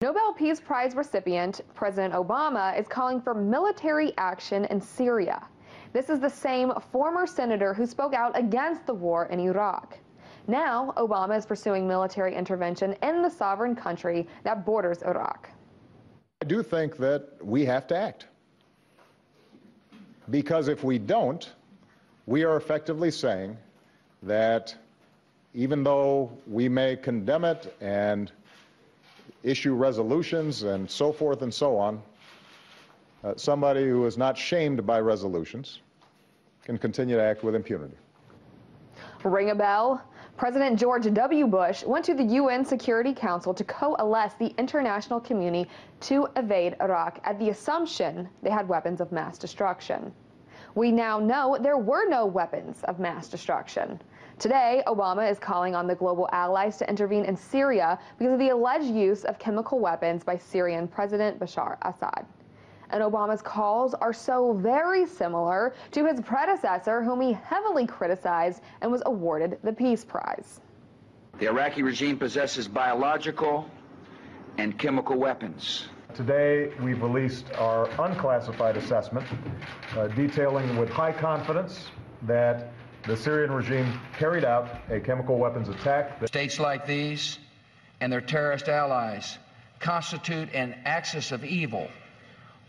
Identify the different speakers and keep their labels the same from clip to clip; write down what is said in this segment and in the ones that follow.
Speaker 1: Nobel Peace Prize recipient President Obama is calling for military action in Syria. This is the same former senator who spoke out against the war in Iraq. Now, Obama is pursuing military intervention in the sovereign country that borders Iraq.
Speaker 2: I do think that we have to act, because if we don't, we are effectively saying that even though we may condemn it and issue resolutions and so forth and so on, somebody who is not shamed by resolutions can continue to act with impunity.
Speaker 1: Ring a bell? President George W. Bush went to the UN Security Council to coalesce the international community to invade Iraq at the assumption they had weapons of mass destruction. We now know there were no weapons of mass destruction. Today, Obama is calling on the global allies to intervene in Syria because of the alleged use of chemical weapons by Syrian President Bashar Assad. And Obama's calls are so very similar to his predecessor, whom he heavily criticized and was awarded the Peace Prize.
Speaker 3: The Iraqi regime possesses biological and chemical weapons.
Speaker 4: Today, we've released our unclassified assessment detailing with high confidence that the Syrian regime carried out a chemical weapons attack.
Speaker 3: States like these and their terrorist allies constitute an axis of evil,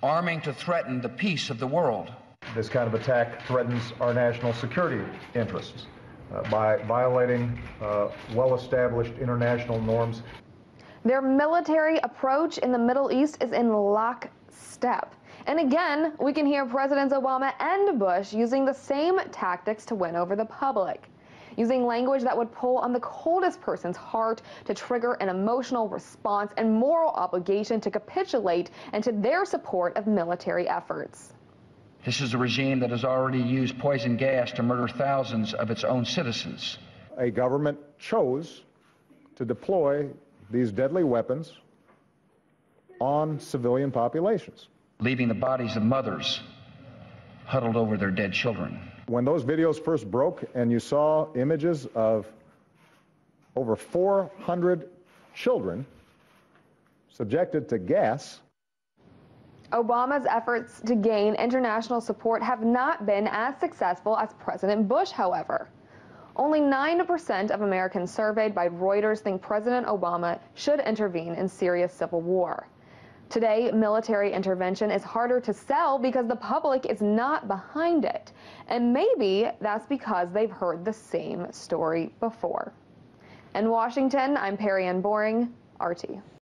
Speaker 3: arming to threaten the peace of the world.
Speaker 4: This kind of attack threatens our national security interests by violating well-established international norms.
Speaker 1: Their military approach in the Middle East is in lockstep. And again, we can hear Presidents Obama and Bush using the same tactics to win over the public, using language that would pull on the coldest person's heart to trigger an emotional response and moral obligation to capitulate and to their support of military efforts.
Speaker 3: This is a regime that has already used poison gas to murder thousands of its own citizens.
Speaker 2: A government chose to deploy these deadly weapons on civilian populations,
Speaker 3: leaving the bodies of mothers huddled over their dead children.
Speaker 2: When those videos first broke and you saw images of over 400 children subjected to gas.
Speaker 1: Obama's efforts to gain international support have not been as successful as President Bush, however. Only 9% of Americans surveyed by Reuters think President Obama should intervene in Syria's civil war. Today, military intervention is harder to sell because the public is not behind it. And maybe that's because they've heard the same story before. In Washington, I'm Perry Ann Boring, RT.